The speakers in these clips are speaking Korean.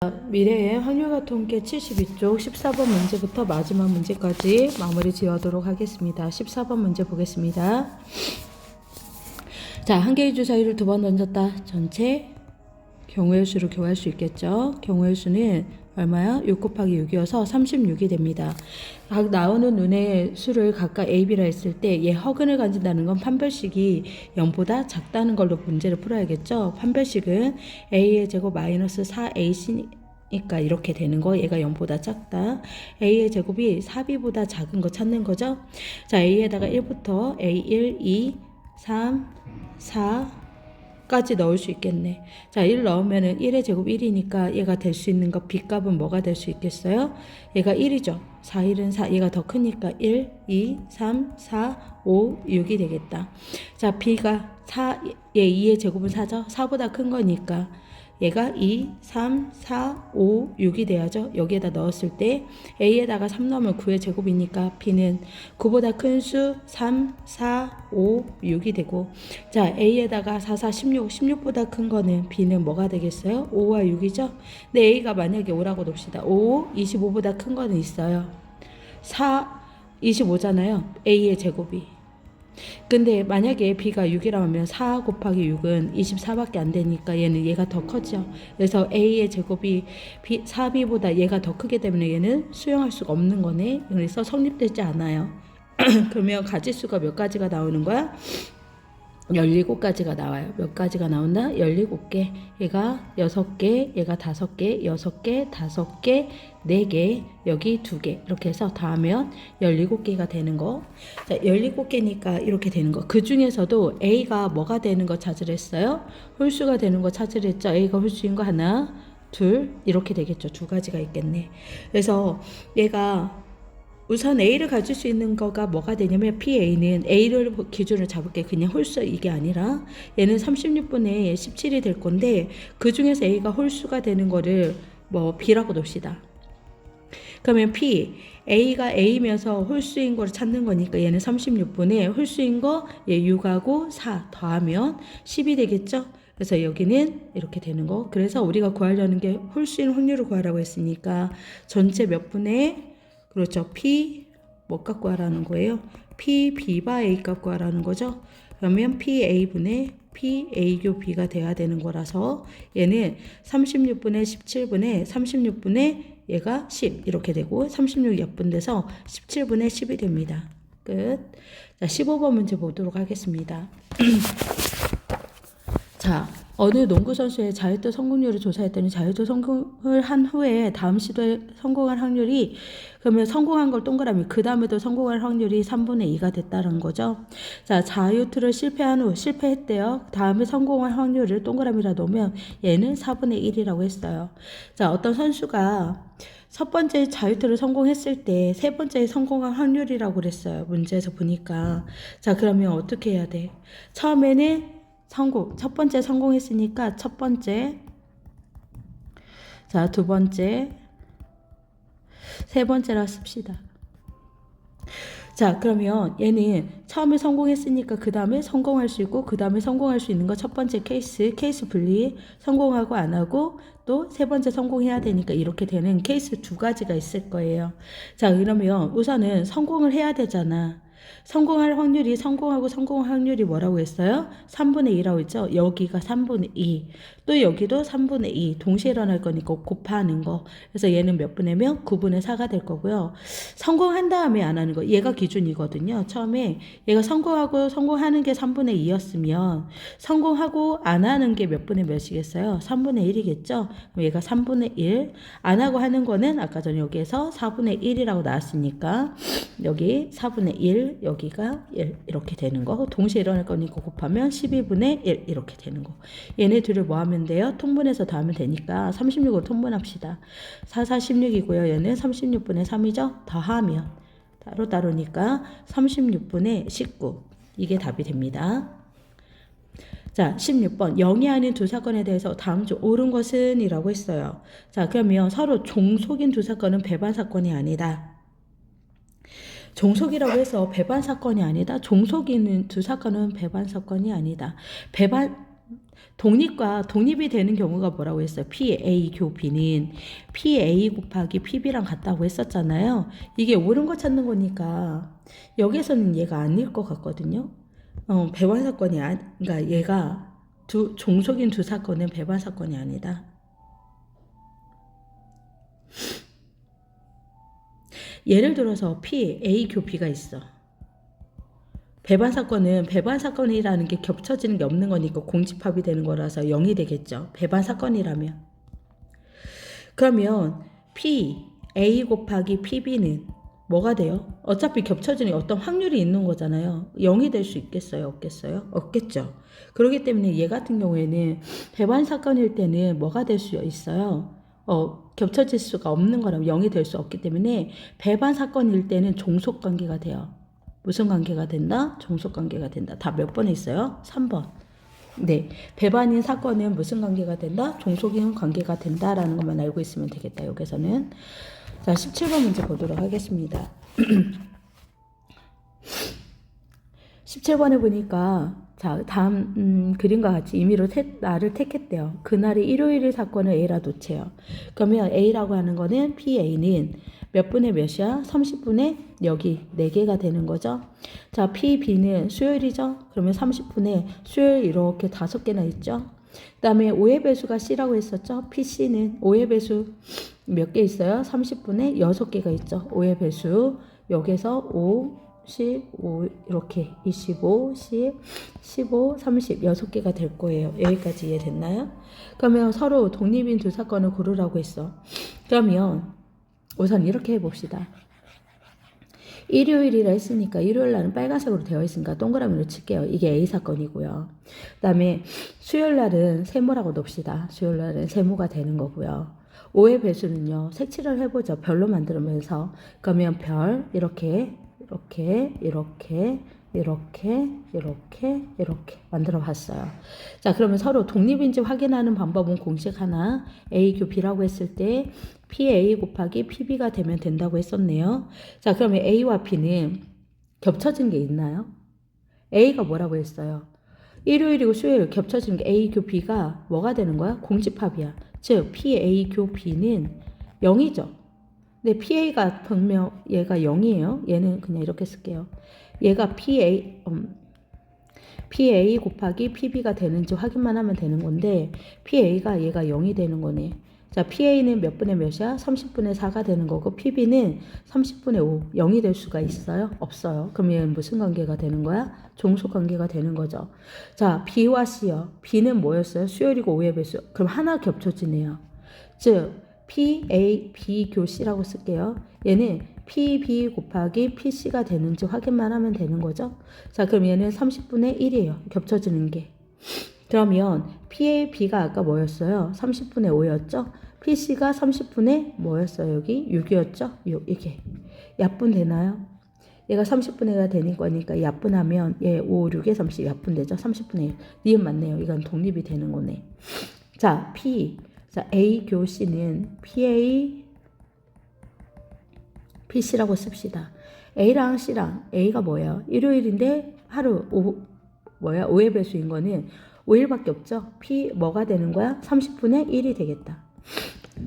미래의 확률과 통계 72쪽 14번 문제부터 마지막 문제까지 마무리 지어도록 하겠습니다. 14번 문제 보겠습니다. 자, 한 개의 주사위를 두 번 던졌다. 전체 경우의 수로 구할 수 있겠죠. 경우의 수는 얼마야? 6 곱하기 6이어서 36이 됩니다. 각 나오는 눈의 수를 각각 A, B라 했을 때 얘 허근을 가진다는 건 판별식이 0보다 작다는 걸로 문제를 풀어야겠죠. 판별식은 A의 제곱 마이너스 4AC 니까 이렇게 되는 거. 얘가 0보다 작다. A의 제곱이 4B보다 작은 거 찾는 거죠. 자, A에다가 1부터 A1, 2, 3, 4 까지 넣을 수 있겠네. 자, 1 넣으면은 1의 제곱 1이니까 얘가 될 수 있는 거 B 값은 뭐가 될 수 있겠어요? 얘가 1이죠. 4, 1은 4. 얘가 더 크니까 1, 2, 3, 4, 5, 6이 되겠다. 자, B가 4, 얘 2의 제곱은 4죠. 4보다 큰 거니까 얘가 2, 3, 4, 5, 6이 돼야죠. 여기에다 넣었을 때 A에다가 3 넣으면 9의 제곱이니까 B는 9보다 큰 수 3, 4, 5, 6이 되고, 자, A에다가 4, 4, 16, 16보다 큰 거는 B는 뭐가 되겠어요? 5와 6이죠. 근데 A가 만약에 5라고 놉시다. 5, 25보다 큰 거는 있어요. 4, 25잖아요. A의 제곱이. 근데 만약에 B가 6이라면 4 곱하기 6은 24밖에 안 되니까 얘가 더 커져. 그래서 A의 제곱이 4B보다 얘가 더 크기 때문에 얘는 수용할 수가 없는 거네. 그래서 성립되지 않아요. 그러면 가지수가 몇 가지가 나오는 거야? 17가지가 나와요. 몇 가지가 나온다? 17개. 얘가 6개, 얘가 5개, 6개, 5개, 4개, 여기 2개. 이렇게 해서 다 하면 17개가 되는 거. 자, 17개니까 이렇게 되는 거. 그 중에서도 A가 뭐가 되는 거 찾으려 했어요? 홀수가 되는 거 찾으려 했죠. A가 홀수인 거 하나, 둘, 이렇게 되겠죠. 두 가지가 있겠네. 그래서 얘가 우선 A를 가질 수 있는 거가 뭐가 되냐면 PA는 A를 기준으로 잡을게. 그냥 홀수 이게 아니라 얘는 36분의 17이 될 건데 그 중에서 A가 홀수가 되는 거를 뭐 B라고 놉시다. 그러면 P, A가 A면서 홀수인 거를 찾는 거니까 얘는 36분의 홀수인 거 얘 6하고 4 더하면 10이 되겠죠. 그래서 여기는 이렇게 되는 거. 그래서 우리가 구하려는 게 홀수인 확률을 구하라고 했으니까 전체 몇 분의, 그렇죠. P 뭐 값 구하라는 거예요? P B바 A 값 구하라는 거죠. 그러면 P A분의 P A 교 B가 돼야 되는 거라서 얘는 36분의 17분의 36분의 얘가 10 이렇게 되고 36 약분돼서 17분의 10이 됩니다. 끝. 자, 15번 문제 보도록 하겠습니다. 자, 어느 농구 선수의 자유투 성공률을 조사했더니 자유투 성공을 한 후에 다음 시도에 성공할 확률이, 그러면 성공한 걸 동그라미 그 다음에도 성공할 확률이 3분의 2가 됐다는 거죠. 자, 자유투를 실패한 후 실패했대요. 다음에 성공할 확률을 동그라미라 놓으면 얘는 4분의 1이라고 했어요. 자, 어떤 선수가 첫 번째 자유투를 성공했을 때 세 번째에 성공할 확률이라고 그랬어요. 문제에서 보니까. 자, 그러면 어떻게 해야 돼? 처음에는 첫 번째 성공했으니까 첫 번째, 자, 두 번째, 세 번째라 씁시다. 자, 그러면 얘는 처음에 성공했으니까 그 다음에 성공할 수 있고 그 다음에 성공할 수 있는 거 첫 번째 케이스 분리, 성공하고 안 하고 또 세 번째 성공해야 되니까 이렇게 되는 케이스 두 가지가 있을 거예요. 자, 그러면 우선은 성공을 해야 되잖아. 성공할 확률이, 성공하고 성공할 확률이 뭐라고 했어요? 3분의 2라고 했죠? 여기가 3분의 2. 또 여기도 3분의 2. 동시에 일어날 거니까 곱하는 거. 그래서 얘는 몇 분의면 9분의 4가 될 거고요. 성공한 다음에 안 하는 거. 얘가 기준이거든요. 처음에 얘가 성공하고 성공하는 게 3분의 2였으면 성공하고 안 하는 게 몇 분의 몇이겠어요? 3분의 1이겠죠? 그럼 얘가 3분의 1. 안 하고 하는 거는 아까 전에 여기에서 4분의 1이라고 나왔으니까 여기 4분의 1, 여기가 1 이렇게 되는 거. 동시에 일어날 거니까 곱하면 12분의 1 이렇게 되는 거. 얘네 둘을 뭐 하면 돼요? 통분해서 더하면 되니까 36으로 통분합시다. 4, 4, 16이고요. 얘는 36분의 3이죠? 더하면 따로따로니까 36분의 19. 이게 답이 됩니다. 자, 16번. 0이 아닌 두 사건에 대해서 다음 중 옳은 것은? 이라고 했어요. 자, 그러면 서로 종속인 두 사건은 배반 사건이 아니다. 종속이라고 해서 배반 사건이 아니다. 종속인 두 사건은 배반 사건이 아니다. 배반 독립과 독립이 되는 경우가 뭐라고 했어요? PA 교비는 PA 곱하기 PB랑 같다고 했었잖아요. 이게 옳은 거 찾는 거니까 여기서는 얘가 아닐 것 같거든요. 배반 사건이 그러니까 얘가 종속인 두 사건은 배반 사건이 아니다. 예를 들어서 PA 교비가 있어. 배반 사건은 배반 사건이라는 게 겹쳐지는 게 없는 거니까 공집합이 되는 거라서 0이 되겠죠. 배반 사건이라면. 그러면 PA 곱하기 PB는 뭐가 돼요? 어차피 겹쳐지는 어떤 확률이 있는 거잖아요. 0이 될 수 있겠어요? 없겠어요? 없겠죠. 그렇기 때문에 얘 같은 경우에는 배반 사건일 때는 뭐가 될 수 있어요? 겹쳐질 수가 없는 거라면 0이 될 수 없기 때문에 배반 사건일 때는 종속관계가 돼요. 무슨 관계가 된다? 종속관계가 된다. 다 몇 번에 있어요? 3번. 네. 배반인 사건은 무슨 관계가 된다? 종속인 관계가 된다라는 것만 알고 있으면 되겠다. 여기서는. 자, 17번 문제 보도록 하겠습니다. 17번에 보니까 자, 다음 그림과 같이 임의로 날을 택했대요. 그날이 일요일의 사건을 A라 놓채요. 그러면 A라고 하는 거는 PA는 몇 분의 몇이야? 30분의 여기 4개가 되는 거죠. 자, PB는 수요일이죠. 그러면 30분의 수요일 이렇게 5개나 있죠. 그 다음에 5의 배수가 C라고 했었죠. PC는 5의 배수 몇 개 있어요? 30분의 6개가 있죠. 5의 배수 여기서 5, 15 이렇게 25, 10, 15, 30 6개가 될 거예요. 여기까지 이해됐나요? 그러면 서로 독립인 두 사건을 고르라고 했어. 그러면 우선 이렇게 해봅시다. 일요일이라 했으니까 일요일 날은 빨간색으로 되어 있으니까 동그라미로 칠게요. 이게 A 사건이고요. 그 다음에 수요일 날은 세모라고 놉시다. 수요일 날은 세모가 되는 거고요. 5의 배수는요. 색칠을 해보죠. 별로 만들면서. 그러면 별 이렇게 만들어 봤어요. 자, 그러면 서로 독립인지 확인하는 방법은 공식 하나. A 교 B라고 했을 때 PA 곱하기 PB가 되면 된다고 했었네요. 자, 그러면 A와 B는 겹쳐진 게 있나요? A가 뭐라고 했어요? 일요일이고 수요일 겹쳐지는 게 A 교 B가 뭐가 되는 거야? 공집합이야. 즉 PA 교 B는 0이죠. 근데 PA가 분명 얘가 0이에요. 얘는 그냥 이렇게 쓸게요. 얘가 PA 곱하기 PB가 되는지 확인만 하면 되는 건데 PA가 얘가 0이 되는 거네. 자, PA는 몇 분의 몇이야? 30분의 4가 되는 거고 PB는 30분의 5, 0이 될 수가 있어요? 없어요. 그럼 얘는 무슨 관계가 되는 거야? 종속 관계가 되는 거죠. 자, B와 C요. B는 뭐였어요? 수요일이고 5의 배수. 그럼 하나 겹쳐지네요. 즉 PA, B 교 C라고 쓸게요. 얘는 PB 곱하기 PC가 되는지 확인만 하면 되는 거죠. 자, 그럼 얘는 30분의 1이에요. 겹쳐지는 게. 그러면 PAB가 아까 뭐였어요? 30분의 5였죠? PC가 30분의 뭐였어요? 여기 6이었죠? 6, 이게. 약분되나요? 얘가 30분의 1가 되는 거니까 약분하면 얘 5, 6에 30 약분되죠? 30분의 1. 니은 맞네요. 이건 독립이 되는 거네. 자, 자, A 교 C는 PC라고 씁시다. A랑 C랑 A가 뭐예요? 일요일인데 하루 5의 배수인 거는 5일밖에 없죠? P 뭐가 되는 거야? 30분의 1이 되겠다.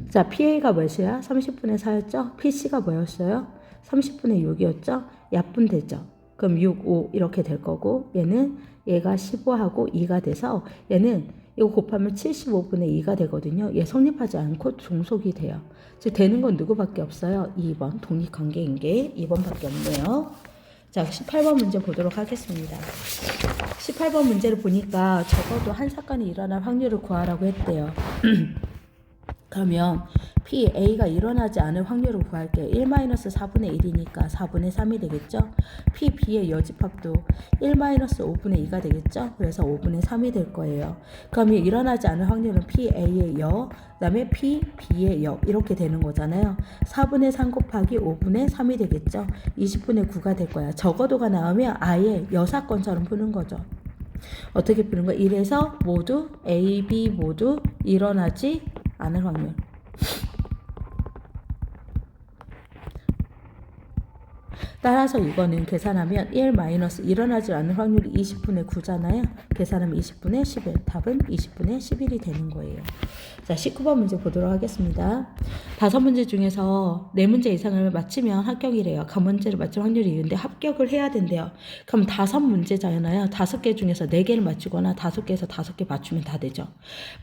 자, PA가 몇이야? 30분의 4였죠? PC가 뭐였어요? 30분의 6이었죠? 약분되죠? 그럼 6, 5 이렇게 될 거고 얘가 15하고 2가 돼서 얘는 이거 곱하면 75분의 2가 되거든요. 얘 성립하지 않고 종속이 돼요. 즉 되는 건 누구밖에 없어요? 2번 독립관계인 게 2번밖에 없네요. 자, 18번 문제 보도록 하겠습니다. 18번 문제를 보니까 적어도 한 사건이 일어날 확률을 구하라고 했대요. 그러면 PA가 일어나지 않을 확률을 구할게요. 1-4분의 1이니까 4분의 3이 되겠죠. PB의 여집합도 1-5분의 2가 되겠죠. 그래서 5분의 3이 될 거예요. 그러면 일어나지 않을 확률은 PA의 여, 그 다음에 PB의 여 이렇게 되는 거잖아요. 4분의 3 곱하기 5분의 3이 되겠죠. 20분의 9가 될 거야. 적어도가 나오면 아예 여사건처럼 푸는 거죠. 어떻게 푸는 거야? 이래서 모두 A, B 모두 일어나지 않을 확률. 따라서 이거는 계산하면 1 마이너스 일어나지 않을 확률이 20분의 9잖아요. 계산하면 20분의 11. 답은 20분의 11이 되는 거예요. 자, 19번 문제 보도록 하겠습니다. 5문제 중에서 4문제 이상을 맞히면 합격이래요. 그 문제를 맞출 확률이 있는데 합격을 해야 된대요. 그럼 5문제잖아요. 5개 중에서 4개를 맞추거나 5개에서 5개 맞추면 다 되죠.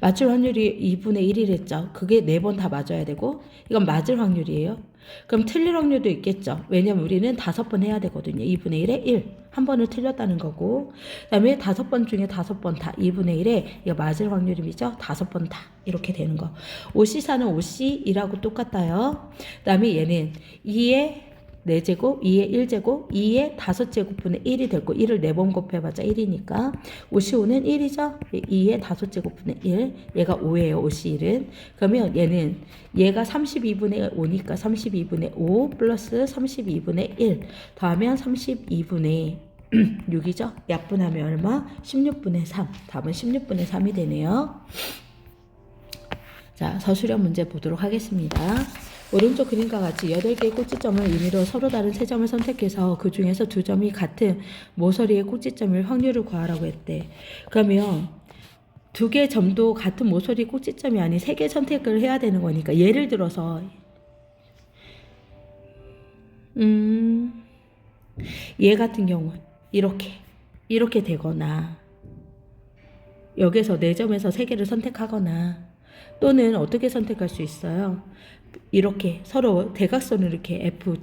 맞출 확률이 2분의 1이랬죠. 그게 4번 다 맞아야 되고 이건 맞을 확률이에요. 그럼 틀릴 확률도 있겠죠. 왜냐면 우리는 5번 해야 되거든요. 2분의 1에 1. 한 번을 틀렸다는 거고. 그 다음에 5번 중에 5번 다 2분의 1에 이거 맞을 확률이죠. 5번 다. 이렇게 되는 거. OC4는 OC2라고 똑같아요. 그 다음에 얘는 2의 4제곱, 2의 1제곱, 2의 5제곱분의 1이 되고 1을 4번 곱해봤자 1이니까 OC5는 1이죠. 2의 5제곱분의 1. 얘가 5예요. OC1은. 그러면 얘가 32분의 5니까 32분의 5 플러스 32분의 1 더하면 32분의 6이죠. 약분하면 얼마? 16분의 3. 답은 16분의 3이 되네요. 자, 서술형 문제 보도록 하겠습니다. 오른쪽 그림과 같이 8개의 꼭지점을 임의로 서로 다른 3점을 선택해서 그 중에서 2점이 같은 모서리의 꼭지점일 확률을 구하라고 했대. 그러면 2개의 점도 같은 모서리 꼭지점이 아닌 3개 선택을 해야 되는 거니까 예를 들어서 얘 같은 경우 이렇게 되거나 여기서 4점에서 3개를 선택하거나 또는 어떻게 선택할 수 있어요? 이렇게 서로 대각선을 이렇게 F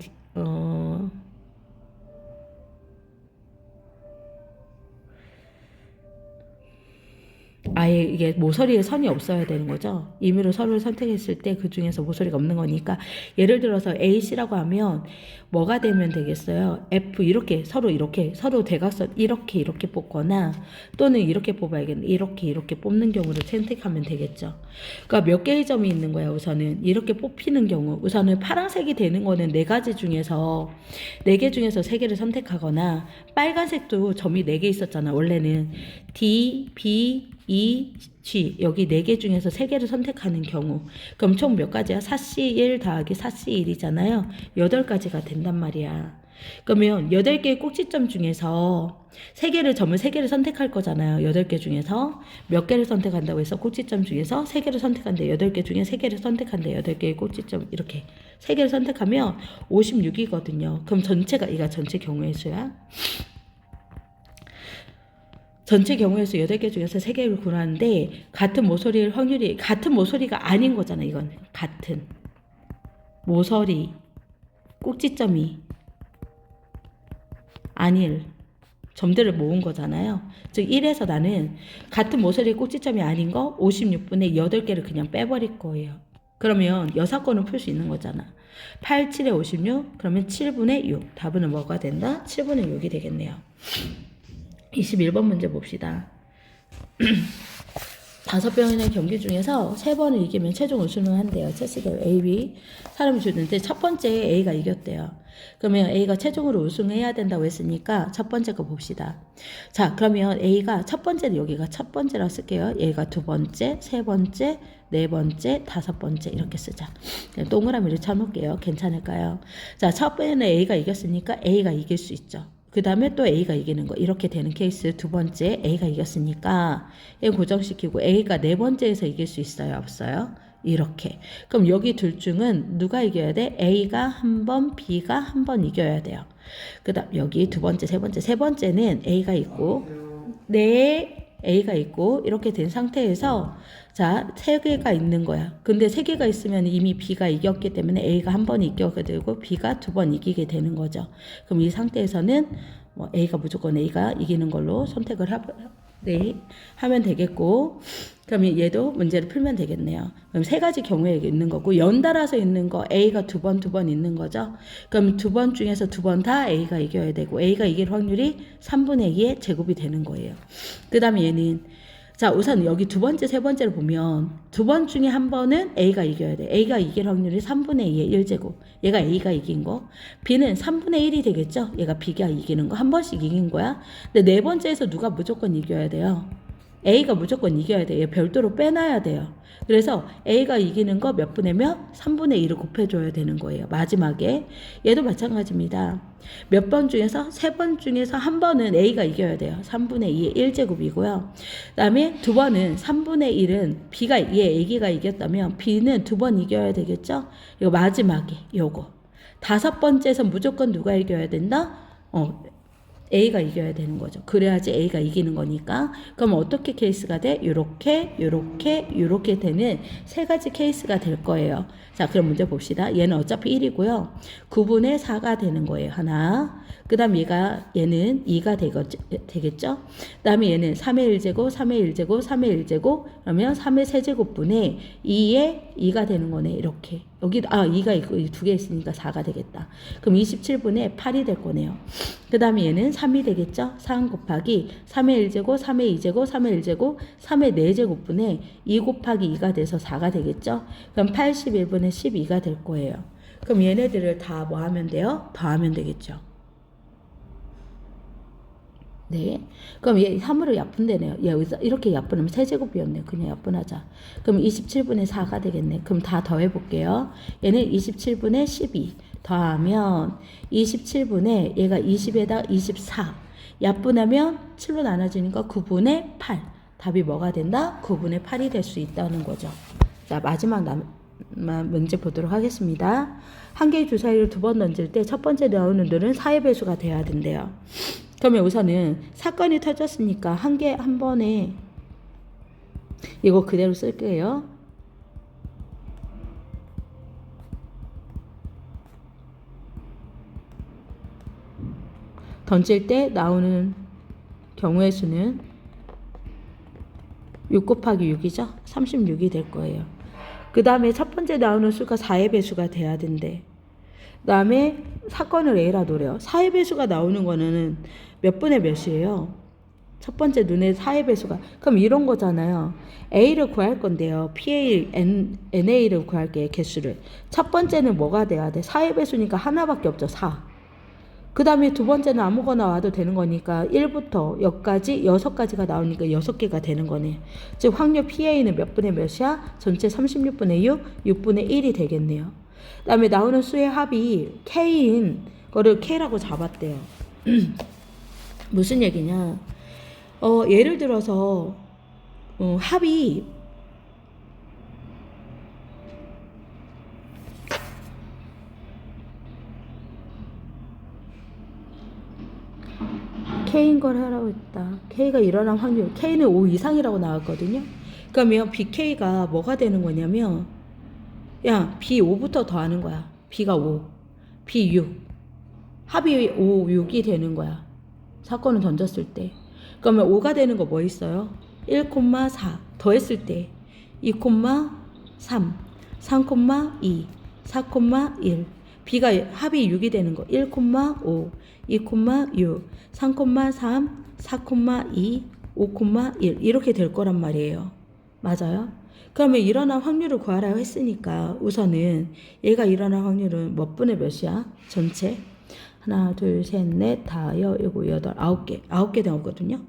아예 이게 모서리에 선이 없어야 되는 거죠. 임의로 서로를 선택했을 때 그 중에서 모서리가 없는 거니까 예를 들어서 AC라고 하면 뭐가 되면 되겠어요? F 서로 대각선 이렇게 뽑거나 또는 이렇게 뽑아야겠네. 이렇게 뽑는 경우를 선택하면 되겠죠. 그러니까 몇 개의 점이 있는 거야. 우선은 이렇게 뽑히는 경우 우선은 파란색이 되는 거는 4가지 중에서 4개 중에서 3개를 선택하거나 빨간색도 점이 4개 있었잖아. 원래는 D, B, E, G 여기 4개 중에서 3개를 선택하는 경우 그럼 총 몇 가지야? 4C1 더하기 4C1이잖아요. 8가지가 된단 말이야. 그러면 8개의 꼭지점 중에서 점을 3개를 선택할 거잖아요. 8개 중에서 몇 개를 선택한다고 해서 꼭지점 중에서 3개를 선택한대. 8개 중에 3개를 선택한대. 8개의 꼭지점 이렇게 3개를 선택하면 56이거든요. 그럼 이가 전체 경우의 수야. 전체 경우의 수 8개 중에서 3개를 구하는데 같은 모서리일 확률이 같은 모서리가 아닌 거잖아. 이건 같은 모서리 꼭지점이 아닐 점들을 모은 거잖아요. 즉 1에서 나는 같은 모서리 꼭지점이 아닌 거 56분의 8개를 그냥 빼버릴 거예요. 그러면 6건을 풀 수 있는 거잖아. 8, 7에 56 그러면 7분의 6 답은 뭐가 된다? 7분의 6이 되겠네요. 21번 문제 봅시다. 5번의 경기 중에서 3번을 이기면 최종 우승을 한대요. 체스대회 A, B 사람이 주는데 첫 번째 A가 이겼대요. 그러면 A가 최종으로 우승해야 된다고 했으니까 첫 번째 거 봅시다. 자, 그러면 A가 첫 번째는 여기가 첫 번째라고 쓸게요. 얘가 두 번째, 세 번째, 네 번째, 다섯 번째 이렇게 쓰자. 동그라미를 쳐놓을게요. 괜찮을까요? 자, 첫 번에는 A가 이겼으니까 A가 이길 수 있죠. 그 다음에 또 A가 이기는 거 이렇게 되는 케이스. 두 번째 A가 이겼으니까 얘 고정시키고 A가 네 번째에서 이길 수 있어요? 없어요? 이렇게. 그럼 여기 둘 중은 누가 이겨야 돼? A가 한 번, B가 한 번 이겨야 돼요. 그 다음 여기 두 번째, 세 번째. 세 번째는 A가 있고 A가 있고 이렇게 된 상태에서 자, 세 개가 있는 거야. 근데 세 개가 있으면 이미 B가 이겼기 때문에 A가 한 번 이기게 되고 B가 두 번 이기게 되는 거죠. 그럼 이 상태에서는 뭐 A가 무조건 A가 이기는 걸로 선택을 하면 되겠고, 그러면 얘도 문제를 풀면 되겠네요. 그럼 세 가지 경우에 있는 거고, 연달아서 있는 거 A가 두 번 있는 거죠. 그럼 두 번 중에서 두 번 다 A가 이겨야 되고, A가 이길 확률이 3분의 2의 제곱이 되는 거예요. 그 다음에 얘는 자, 우선 여기 두 번째, 세 번째를 보면 두 번 중에 한 번은 A가 이겨야 돼. A가 이길 확률이 3분의 2의 1제곱. 얘가 A가 이긴 거. B는 3분의 1이 되겠죠? 얘가 B가 이기는 거. 한 번씩 이긴 거야. 근데 네 번째에서 누가 무조건 이겨야 돼요? A가 무조건 이겨야 돼요. 얘 별도로 빼놔야 돼요. 그래서 A가 이기는 거 몇 분의 몇? 3분의 2를 곱해줘야 되는 거예요. 마지막에. 얘도 마찬가지입니다. 몇 번 중에서? 3번 중에서 한 번은 A가 이겨야 돼요. 3분의 2의 1제곱이고요. 그 다음에 두 번은 3분의 1은 B가, 얘 A가 이겼다면 B는 두 번 이겨야 되겠죠? 이거 마지막에 요거. 다섯 번째에서 무조건 누가 이겨야 된다? A가 이겨야 되는 거죠. 그래야지 A가 이기는 거니까. 그럼 어떻게 케이스가 돼? 요렇게, 요렇게, 요렇게 되는 세 가지 케이스가 될 거예요. 자, 그럼 문제 봅시다. 얘는 어차피 1이고요. 9분의 4가 되는 거예요. 하나. 그 다음 얘는 2가 되겠죠? 그 다음에 얘는 3의 1제곱, 3의 1제곱, 3의 1제곱, 그러면 3의 세제곱분의 2의 2가 되는 거네. 이렇게. 여기도, 2가 있고, 두 개 있으니까 4가 되겠다. 그럼 27분의 8이 될 거네요. 그 다음에 얘는 3이 되겠죠? 3 곱하기 3의 1제곱, 3의 2제곱, 3의 1제곱, 3의 4제곱분의 2 곱하기 2가 돼서 4가 되겠죠? 그럼 81분의 12가 될 거예요. 그럼 얘네들을 다 뭐 하면 돼요? 더하면 되겠죠? 네. 그럼 얘 3으로 약분되네요. 얘 이렇게 약분하면 세제곱이었네. 그냥 약분하자. 그럼 27분의 4가 되겠네. 그럼 다 더해볼게요. 얘는 27분의 12 더하면 27분의 얘가 20에다 24 약분하면 7로 나눠지니까 9분의 8. 답이 뭐가 된다? 9분의 8이 될 수 있다는 거죠. 자, 마지막 문제 보도록 하겠습니다. 한 개의 주사위를 두 번 던질 때 첫 번째 나오는 놈은 4의 배수가 돼야 된대요. 그러면 우선은 사건이 터졌으니까 한 번에 이거 그대로 쓸게요. 던질 때 나오는 경우의 수는 6 곱하기 6이죠. 36이 될 거예요. 그 다음에 첫 번째 나오는 수가 4의 배수가 돼야 된대. 그 다음에 사건을 A라 노래요. 4의 배수가 나오는 거는 몇 분의 몇이에요? 첫 번째 눈에 4의 배수가. 그럼 이런 거잖아요. A를 구할 건데요. PA, NA를 구할게요. 개수를. 첫 번째는 뭐가 돼야 돼? 4의 배수니까 하나밖에 없죠. 4. 그 다음에 두 번째는 아무거나 와도 되는 거니까 1부터 여기까지 6가지가 나오니까 6개가 되는 거네. 즉 확률 PA는 몇 분의 몇이야? 전체 36분의 6, 6분의 1이 되겠네요. 그 다음에 나오는 수의 합이 K인 거를 K라고 잡았대요. 무슨 얘기냐? 예를 들어서 합이 K인 걸 하라고 했다. K가 일어난 확률. K는 5 이상이라고 나왔거든요. 그러면 BK가 뭐가 되는 거냐면 야, B5부터 더하는 거야. B가 5, B6. 합이 5, 6이 되는 거야. 사건을 던졌을 때. 그러면 5가 되는 거 뭐 있어요? 1,4 더했을 때 2,3, 3,2, 4,1. B가 합이 6이 되는 거 1,5, 2,6, 3,3, 4,2, 5,1 이렇게 될 거란 말이에요. 맞아요? 그러면 일어난 확률을 구하라고 했으니까 우선은 얘가 일어난 확률은 몇 분의 몇이야? 전체? 하나, 둘, 셋, 넷, 다, 여, 일곱, 여덟, 9개. 9개 나오거든요.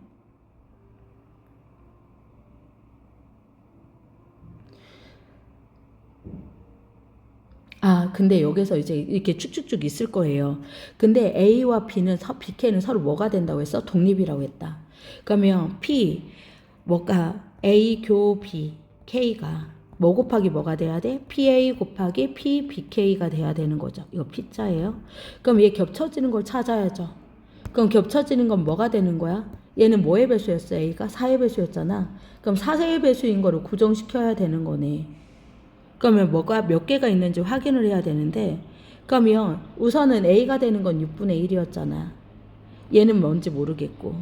근데 여기서 이제 이렇게 쭉쭉쭉 있을 거예요. 근데 A와 BK는 서로 뭐가 된다고 했어? 독립이라고 했다. 그러면 뭐가 A 교 B, K가 뭐 곱하기 뭐가 돼야 돼? PA 곱하기 PBK가 돼야 되는 거죠. 이거 P자예요. 그럼 얘 겹쳐지는 걸 찾아야죠. 그럼 겹쳐지는 건 뭐가 되는 거야? 얘는 뭐의 배수였어? A가 4의 배수였잖아. 그럼 4의 배수인 거를 고정시켜야 되는 거네. 그러면 뭐가 몇 개가 있는지 확인을 해야 되는데 그러면 우선은 A가 되는 건 6분의 1이었잖아. 얘는 뭔지 모르겠고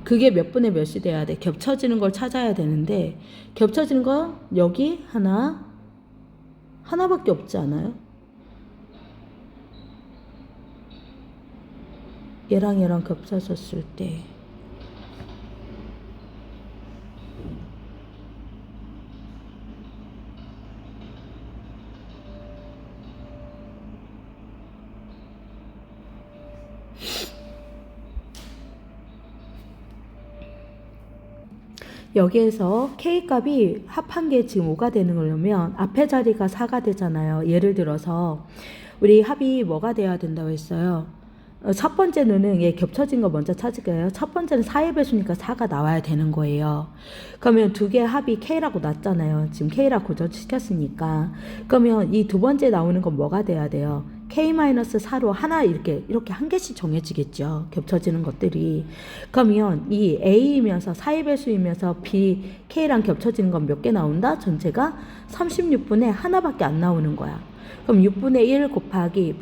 그게 몇 분의 몇이 돼야 돼? 겹쳐지는 걸 찾아야 되는데 겹쳐지는 거 여기 하나밖에 없지 않아요? 얘랑 겹쳐졌을 때 여기에서 K값이 합한 게 지금 5가 되는 거려면 앞에 자리가 4가 되잖아요. 예를 들어서 우리 합이 뭐가 돼야 된다고 했어요? 첫 번째는 얘 겹쳐진 거 먼저 찾을게요. 첫 번째는 4의 배수니까 4가 나와야 되는 거예요. 그러면 두 개의 합이 K라고 났잖아요. 지금 K라고 고정시켰으니까. 그러면 이 두 번째 나오는 건 뭐가 돼야 돼요? K-4로 하나 이렇게 한 개씩 정해지겠죠. 겹쳐지는 것들이. 그러면 이 A이면서 4의 배수이면서 B, K랑 겹쳐지는 건 몇 개 나온다? 전체가 36분의 하나밖에 안 나오는 거야. 그럼 6분의 1 곱하기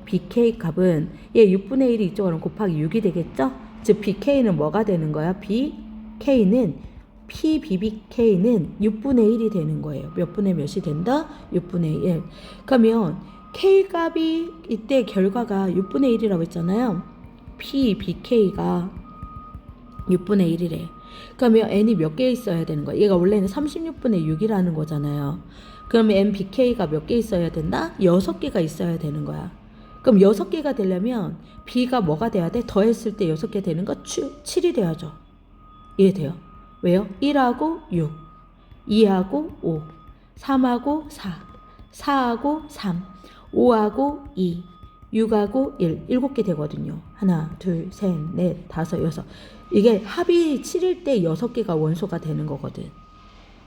BK 값은 얘 6분의 1이 이쪽으로 곱하기 6이 되겠죠? 즉 BK는 뭐가 되는 거야? BK는 PBBK는 6분의 1이 되는 거예요. 몇 분의 몇이 된다? 6분의 1. 그러면 K 값이 이때 결과가 6분의 1이라고 했잖아요. PBK가 6분의 1이래. 그러면 n이 몇 개 있어야 되는 거야? 얘가 원래는 36분의 6이라는 거잖아요. 그러면 nbk가 몇 개 있어야 된다? 6개가 있어야 되는 거야. 그럼 6개가 되려면 b가 뭐가 돼야 돼? 더했을 때 6개 되는 거 7이 돼야죠. 이해돼요? 왜요? 1하고 6, 2하고 5, 3하고 4, 4하고 3, 5하고 2, 6하고 1, 7개 되거든요. 하나, 둘, 셋, 넷, 다섯, 여섯. 이게 합이 7일 때 6개가 원소가 되는 거거든.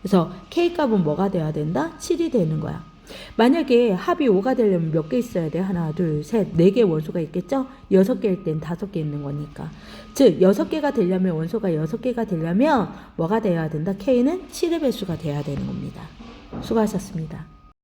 그래서 K값은 뭐가 돼야 된다? 7이 되는 거야. 만약에 합이 5가 되려면 몇 개 있어야 돼? 하나, 둘, 셋, 4개의 원소가 있겠죠? 6개일 땐 5개 있는 거니까. 즉 6개가 되려면 원소가 6개가 되려면 뭐가 돼야 된다? K는 7의 배수가 돼야 되는 겁니다. 수고하셨습니다.